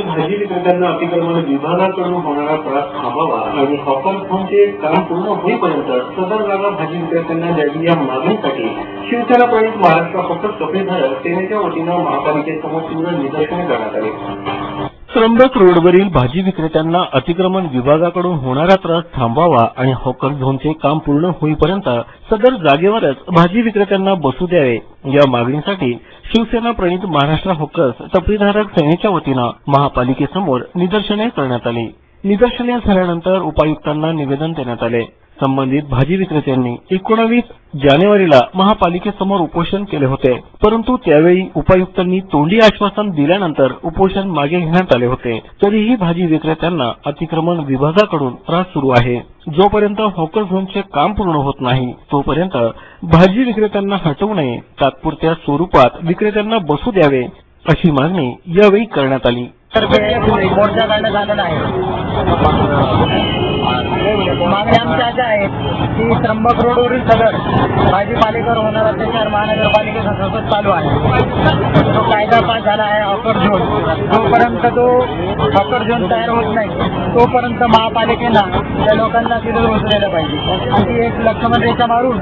भाजी विक्रेत्यांना अतिक्रमण विभागाकडून होणारा त्रास थांबावा आणि हॉकर्सचे काम पूर्ण होईपर्यंत सदर जागा भाजी विक्रेत्यांना द्यावी या मागणीसाठी शिवसेना प्रणित महाराष्ट्र हॉकर्स कपडेधारक सेनेच्या वतीनं महापालिकेसमोर तीव्र निदर्शने करण्यात आली। त्र्यंबक रोडवरील भाजी विक्रेत्यांना अतिक्रमण विभागाकडून होणारा त्रास थांबावा आणि हॉकर झोनचे काम पूर्ण होईपर्यंत सदर जागेवरच भाजी विक्रेत्यांना बसू द्यावे या मागणीसाठी शिवसेना प्रणित महाराष्ट्र हॉकर्स टपरीधारक सेनेच्या वतीनं महापालिकेसमोर निदर्शने करण्यात आली। निदर्शने झाल्यानंतर उपायुक्तांना निवेदन देण्यात आले। संबंधित भाजी विक्रेत्यांनी 19 जानेवारीला महापालिकेसमोर उपोषण केले होते, परंतु त्यावेळी उपायुक्तांनी तोंडी आश्वासन दिल्यानंतर उपोषण मागे घेण्यात आले होते। तरीही भाजी विक्रेत्यांना अतिक्रमण विभागाकडून त्रास सुरू आहे। जोपर्यंत हॉकर झोनचे काम पूर्ण होत नाही तोपर्यंत भाजी विक्रेत्यांना हटवू नये, तात्पुरत्या स्वरूपात विक्रेत्यांना बसू द्यावे अशी मागणी यावेळी करण्यात आली। मोर्चा काढण्यात आलेला आहे। मागणी आमच्या अशा आहेत की त्र्यंबक रोडवरील सदर भाजीपालेकर होणारा अत्याचार महानगरपालिकेचा सतत चालू आहे। तो कायदा पास झाला आहे हॉकर झोन, जोपर्यंत तो हॉकर झोन तयार होत नाही तोपर्यंत महापालिकेनं त्या लोकांना तिथे बसवलेलं पाहिजे। आणि एक लक्ष्मण रेषा मारून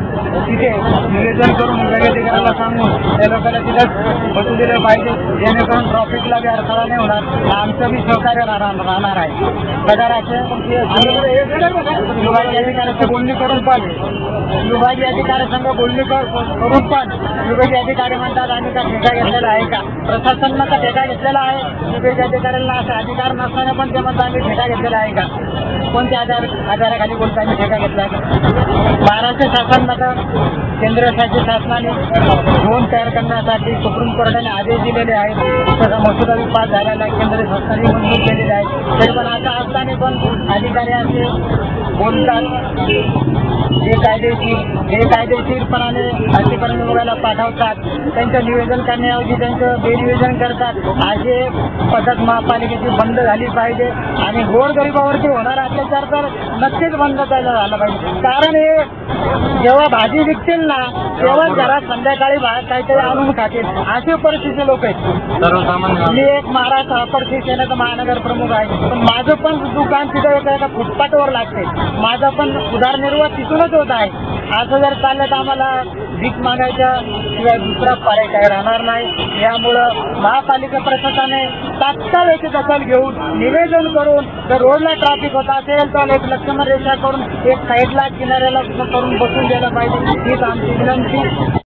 तिथे निवेदन करून नगराधिकाऱ्याला सांगून त्या लोकांना तिथं बसू दिलं पाहिजे, जेणेकरून ट्रॉफिकला बी अडथळा नाही होणार। आमचं बी सहकार्य राहणार आहे। सदराचे विभागीय अधिकाऱ्याचे बोलणी करून पण विभागीय अधिकाऱ्यासंग बोलणी करून पण विभागीय अधिकारी म्हणतात आम्ही का ठेका घेतलेला आहे का, प्रशासनानं का ठेका घेतलेला आहे। विभागीय अधिकाऱ्यांना असा अधिकार नसताना पण ते म्हणतात आम्ही ठेका घेतलेला आहे का। कोणत्या आधाराखाली बोलतो आम्ही ठेका घेतला आहे का। महाराष्ट्र शासनानं केंद्र शासनाने झोन तयार करण्यासाठी सुप्रीम कोर्टाने आदेश दिलेले आहेत। त्याचा मसुदा पास झालेला आहे, केंद्र शासनाने मंजूर केलेले आहे। तरी पण आता असताना पण अधिकारी असे बोलतात बेकायदेशीरपणाने अतिक्रमण विभागाला पाठवतात, त्यांचं निवेदन करण्याऐवजी त्यांचं बेनिवेदन करतात। असे पद्धत महापालिकेची बंद झाली पाहिजे आणि गोरगरिबावरती होणारा अत्याचार तर नक्कीच बंद झाला पाहिजे। कारण हे जेव्हा भाजी विकतील ना तेव्हा घरात संध्याकाळी काहीतरी आणून खातील, अशी परिस्थिती लोक आहेत सर्वसामान्य। मी एक महाराष्ट्र हॉकर सेनेचा महानगर प्रमुख आहे, पण माझं पण दुकान तिथं एका फुटपाथवर लागते, माझा पण उदरनिर्वाह तिथूनच होत आहे। असं जर चाललं तर आम्हाला भीक मागायच्या शिवाय दुसरा पर्याय काय राहणार नाही। यामुळं महापालिका प्रशासनाने तात्काळ याची दखल घेऊन निवेदन करून जर रोडला ट्रॅफिक होत असेल तर एक लक्ष्मण रेषा करून एक साईडला किनाऱ्याला करून बसून द्यायला पाहिजे, हीच आमची विनंती।